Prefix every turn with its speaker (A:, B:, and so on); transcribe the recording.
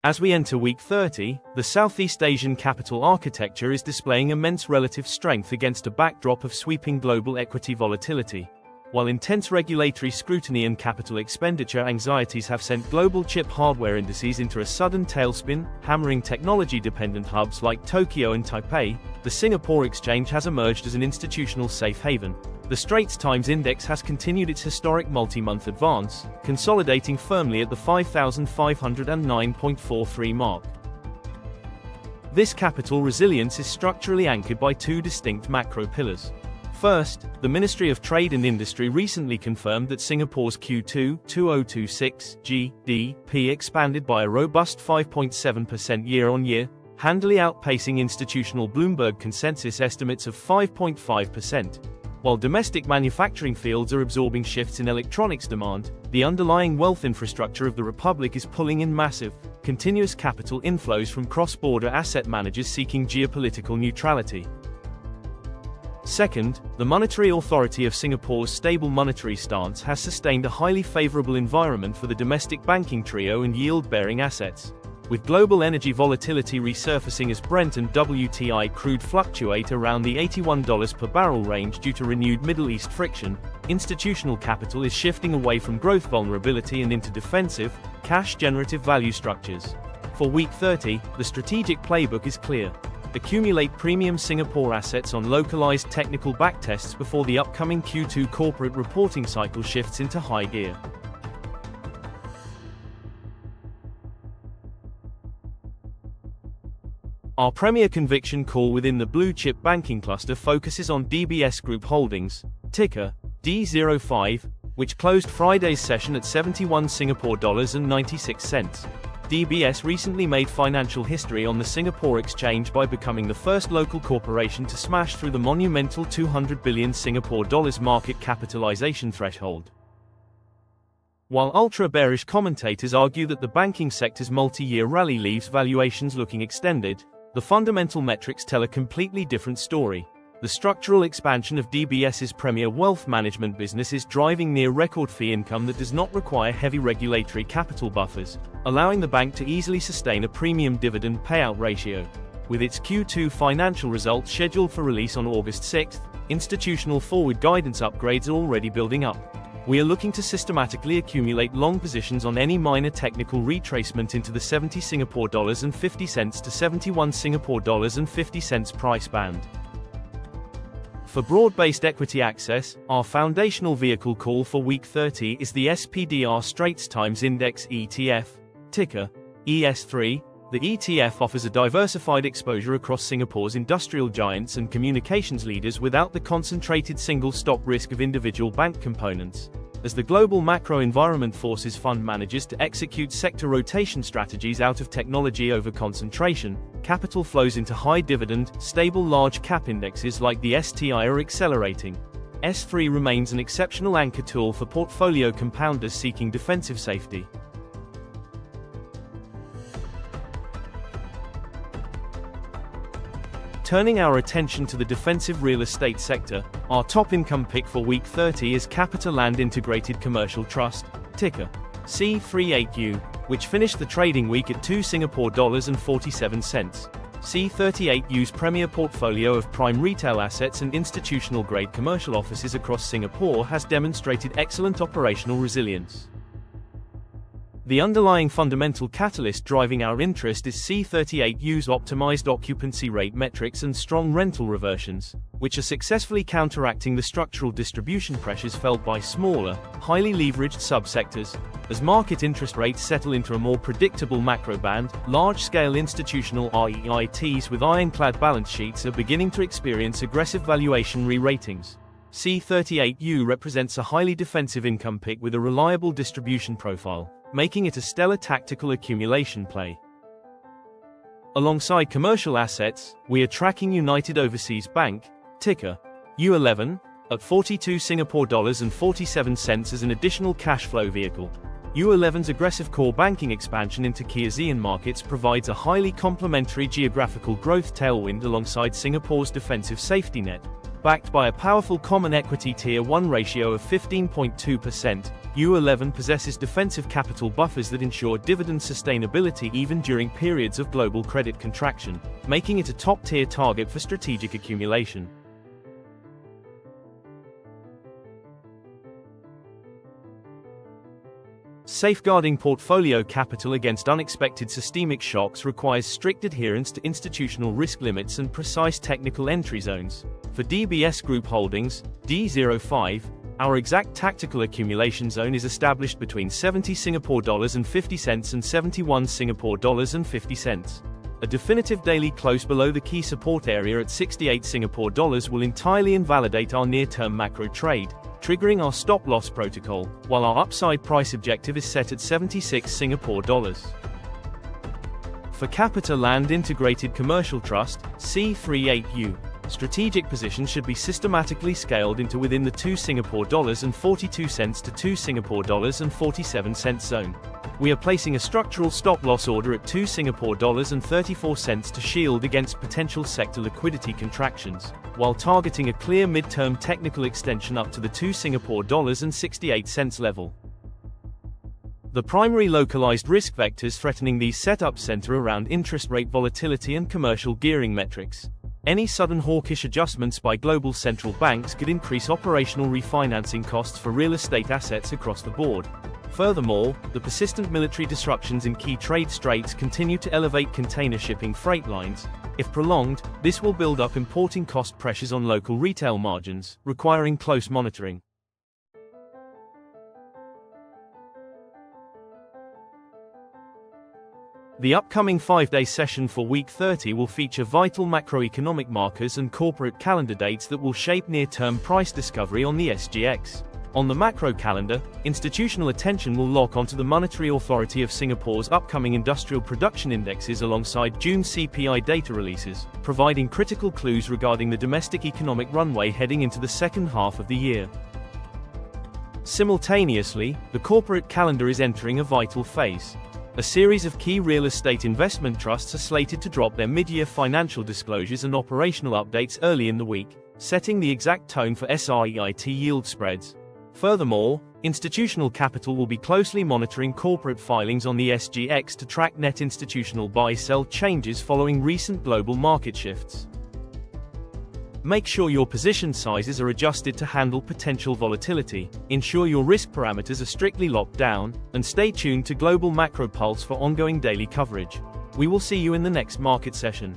A: As we enter week 30, the Southeast Asian capital architecture is displaying immense relative strength against a backdrop of sweeping global equity volatility. While intense regulatory scrutiny and capital expenditure anxieties have sent global chip hardware indices into a sudden tailspin, hammering technology-dependent hubs like Tokyo and Taipei, the Singapore exchange has emerged as an institutional safe haven. The Straits Times Index has continued its historic multi-month advance, consolidating firmly at the 5,509.43 mark. This capital resilience is structurally anchored by two distinct macro pillars. First, the Ministry of Trade and Industry recently confirmed that Singapore's Q2 2026 GDP expanded by a robust 5.7% year-on-year, handily outpacing institutional Bloomberg consensus estimates of 5.5%. While domestic manufacturing fields are absorbing shifts in electronics demand, the underlying wealth infrastructure of the Republic is pulling in massive, continuous capital inflows from cross-border asset managers seeking geopolitical neutrality. Second, the Monetary Authority of Singapore's stable monetary stance has sustained a highly favorable environment for the domestic banking trio and yield-bearing assets. With global energy volatility resurfacing as Brent and WTI crude fluctuate around the $81 per barrel range due to renewed Middle East friction, institutional capital is shifting away from growth vulnerability and into defensive, cash-generative value structures. For week 30, the strategic playbook is clear. Accumulate premium Singapore assets on localized technical backtests before the upcoming Q2 corporate reporting cycle shifts into high gear. Our premier conviction call within the blue-chip banking cluster focuses on DBS Group Holdings, ticker D05, which closed Friday's session at 71 Singapore dollars and 96 cents. DBS recently made financial history on the Singapore exchange by becoming the first local corporation to smash through the monumental 200 billion Singapore dollars market capitalization threshold. While ultra-bearish commentators argue that the banking sector's multi-year rally leaves valuations looking extended, the fundamental metrics tell a completely different story. The structural expansion of DBS's premier wealth management business is driving near-record fee income that does not require heavy regulatory capital buffers, allowing the bank to easily sustain a premium dividend payout ratio. With its Q2 financial results scheduled for release on August 6, institutional forward guidance upgrades are already building up. We are looking to systematically accumulate long positions on any minor technical retracement into the 70 Singapore dollars and 50 cents to 71 Singapore dollars and 50 cents price band. For broad-based equity access, our foundational vehicle call for week 30 is the SPDR Straits Times Index ETF, ticker ES3. The ETF offers a diversified exposure across Singapore's industrial giants and communications leaders without the concentrated single-stock risk of individual bank components. As the global macro environment forces fund managers to execute sector rotation strategies out of technology over concentration, capital flows into high-dividend, stable large-cap indexes like the STI are accelerating. S3 remains an exceptional anchor tool for portfolio compounders seeking defensive safety. Turning our attention to the defensive real estate sector, our top income pick for week 30 is CapitaLand Integrated Commercial Trust, ticker C38U, which finished the trading week at 2 Singapore dollars and 47 cents. C38U's premier portfolio of prime retail assets and institutional-grade commercial offices across Singapore has demonstrated excellent operational resilience. The underlying fundamental catalyst driving our interest is C38U's optimized occupancy rate metrics and strong rental reversions, which are successfully counteracting the structural distribution pressures felt by smaller, highly leveraged subsectors. As market interest rates settle into a more predictable macro band, large-scale institutional REITs with ironclad balance sheets are beginning to experience aggressive valuation re-ratings. C38U represents a highly defensive income pick with a reliable distribution profile, making it a stellar tactical accumulation play. Alongside commercial assets, we are tracking United Overseas Bank, ticker U11, at 42 Singapore dollars and 47 cents as an additional cash flow vehicle. U11's aggressive core banking expansion into key ASEAN markets provides a highly complementary geographical growth tailwind alongside Singapore's defensive safety net. Backed by a powerful common equity Tier 1 ratio of 15.2%, U11 possesses defensive capital buffers that ensure dividend sustainability even during periods of global credit contraction, making it a top-tier target for strategic accumulation. Safeguarding portfolio capital against unexpected systemic shocks requires strict adherence to institutional risk limits and precise technical entry zones. For DBS Group Holdings, D05, our exact tactical accumulation zone is established between 70 Singapore dollars and 50 cents and 71 Singapore dollars and 50 cents. A definitive daily close below the key support area at 68 Singapore dollars will entirely invalidate our near-term macro trade, triggering our stop-loss protocol, while our upside price objective is set at 76 Singapore dollars. For CapitaLand Integrated Commercial Trust, C38U, strategic positions should be systematically scaled into within the 2 Singapore dollars and 42 cents to 2 Singapore dollars and 47 cents zone. We are placing a structural stop-loss order at 2 Singapore dollars and 34 cents to shield against potential sector liquidity contractions, while targeting a clear mid-term technical extension up to the 2 Singapore dollars and 68 cents level. The primary localized risk vectors threatening these setups center around interest rate volatility and commercial gearing metrics. Any sudden hawkish adjustments by global central banks could increase operational refinancing costs for real estate assets across the board. Furthermore, the persistent military disruptions in key trade straits continue to elevate container shipping freight lines. If prolonged, this will build up importing cost pressures on local retail margins, requiring close monitoring. The upcoming 5-day session for Week 30 will feature vital macroeconomic markers and corporate calendar dates that will shape near-term price discovery on the SGX. On the macro calendar, institutional attention will lock onto the Monetary Authority of Singapore's upcoming industrial production indexes alongside June CPI data releases, providing critical clues regarding the domestic economic runway heading into the second half of the year. Simultaneously, the corporate calendar is entering a vital phase. A series of key real estate investment trusts are slated to drop their mid-year financial disclosures and operational updates early in the week, setting the exact tone for SREIT yield spreads. Furthermore, institutional capital will be closely monitoring corporate filings on the SGX to track net institutional buy-sell changes following recent global market shifts. Make sure your position sizes are adjusted to handle potential volatility, ensure your risk parameters are strictly locked down, and stay tuned to Global Macro Pulse for ongoing daily coverage. We will see you in the next market session.